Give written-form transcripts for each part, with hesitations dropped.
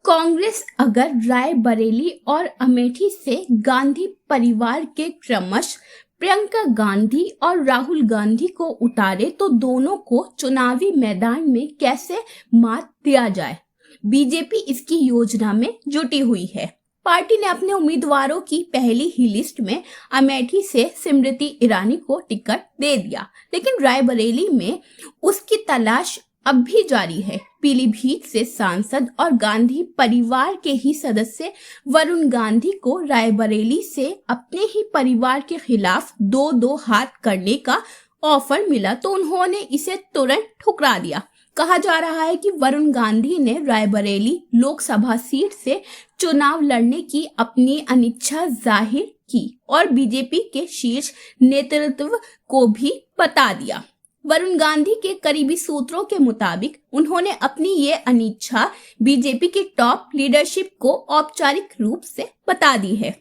कांग्रेस अगर रायबरेली और अमेठी से गांधी परिवार के क्रमश प्रियंका गांधी और राहुल गांधी को उतारे तो दोनों को चुनावी मैदान में कैसे मात दिया जाए, बीजेपी इसकी योजना में जुटी हुई है। पार्टी ने अपने उम्मीदवारों की पहली ही लिस्ट में अमेठी से स्मृति ईरानी को टिकट दे दिया, लेकिन रायबरेली में उसकी तलाश अब भी जारी है। पीलीभीत से सांसद और गांधी परिवार के ही सदस्य वरुण गांधी को रायबरेली से अपने ही परिवार के खिलाफ दो हाथ करने का ऑफर मिला तो उन्होंने इसे तुरंत ठुकरा दिया। कहा जा रहा है कि वरुण गांधी ने रायबरेली लोकसभा सीट से चुनाव लड़ने की अपनी अनिच्छा जाहिर की और बीजेपी के शीर्ष नेतृत्व को भी बता दिया। वरुण गांधी के करीबी सूत्रों के मुताबिक उन्होंने अपनी ये अनिच्छा बीजेपी की टॉप लीडरशिप को औपचारिक रूप से बता दी है।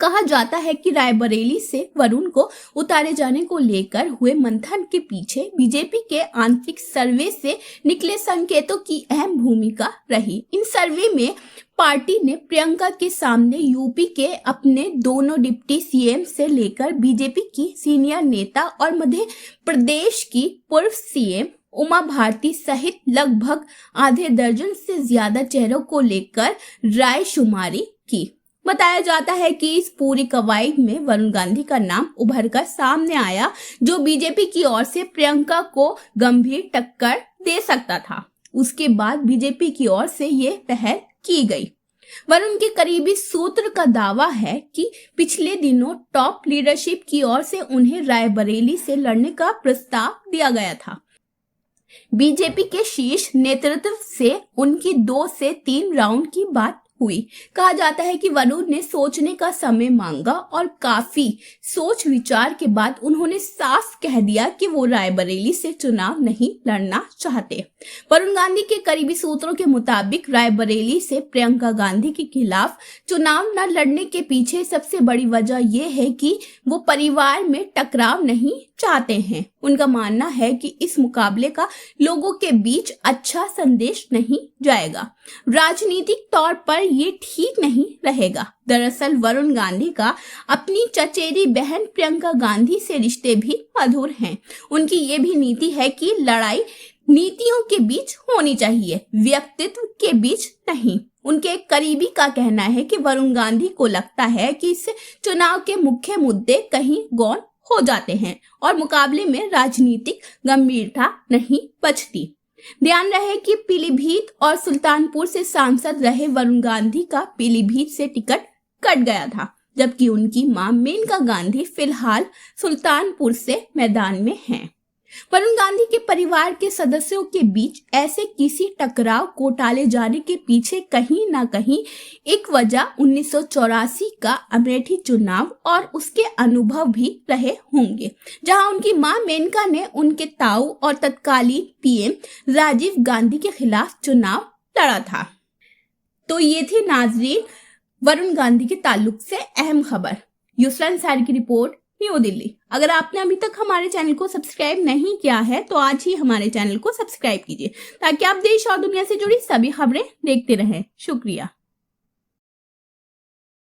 कहा जाता है कि रायबरेली से वरुण को उतारे जाने को लेकर हुए मंथन के पीछे बीजेपी के आंतरिक सर्वे से निकले संकेतों की अहम भूमिका रही। इन सर्वे में पार्टी ने प्रियंका के सामने यूपी के अपने दोनों डिप्टी सीएम से लेकर बीजेपी की सीनियर नेता और मध्य प्रदेश की पूर्व सीएम उमा भारती सहित लगभग आधे दर्जन से ज्यादा चेहरों को लेकर रायशुमारी की। बताया जाता है कि इस पूरी कवायद में वरुण गांधी का नाम उभरकर सामने आया, जो बीजेपी की ओर से प्रियंका को गंभीर टक्कर दे सकता था। उसके बाद बीजेपी की ओर से ये पहल की गई। वरुण के करीबी सूत्र का दावा है कि पिछले दिनों टॉप लीडरशिप की ओर से उन्हें रायबरेली से लड़ने का प्रस्ताव दिया गया था। बीजेपी के शीर्ष नेतृत्व से उनकी 2 से 3 राउंड की बात हुई। कहा जाता है कि वरुण ने सोचने का समय मांगा और काफी सोच विचार के बाद उन्होंने साफ कह दिया कि वो रायबरेली से चुनाव नहीं लड़ना चाहते। वरुण गांधी के करीबी सूत्रों के मुताबिक रायबरेली से प्रियंका गांधी के खिलाफ चुनाव न लड़ने के पीछे सबसे बड़ी वजह यह है कि वो परिवार में टकराव नहीं चाहते हैं। उनका मानना है कि इस मुकाबले का लोगों के बीच अच्छा संदेश नहीं जाएगा, राजनीतिक तौर पर ये ठीक नहीं रहेगा। दरअसल वरुण गांधी का अपनी चचेरी बहन प्रियंका गांधी से रिश्ते भी मधुर हैं। उनकी ये भी नीति है कि लड़ाई नीतियों के बीच होनी चाहिए, व्यक्तित्व के बीच नहीं। उनके एक करीबी का कहना है कि वरुण गांधी को लगता है कि इस चुनाव के मुख्य मुद्दे कहीं गौण हो जाते हैं और मुकाबले में राजनीतिक गंभीरता नहीं बचती। ध्यान रहे कि पीलीभीत और सुल्तानपुर से सांसद रहे वरुण गांधी का पीलीभीत से टिकट कट गया था, जबकि उनकी मां मेनका गांधी फिलहाल सुल्तानपुर से मैदान में हैं। वरुण गांधी के परिवार के सदस्यों के बीच ऐसे किसी टकराव को टाले जाने के पीछे कहीं ना कहीं एक वजह 1984 का अमेठी चुनाव और उसके अनुभव भी रहे होंगे, जहां उनकी मां मेनका ने उनके ताऊ और तत्कालीन पीएम राजीव गांधी के खिलाफ चुनाव लड़ा था। तो ये थी नाजरीन वरुण गांधी के ताल्लुक से अहम खबर। युसरा अंसारी की रिपोर्ट, न्यू दिल्ली। अगर आपने अभी तक हमारे चैनल को सब्सक्राइब नहीं किया है तो आज ही हमारे चैनल को सब्सक्राइब कीजिए ताकि आप देश और दुनिया से जुड़ी सभी खबरें देखते रहें। शुक्रिया।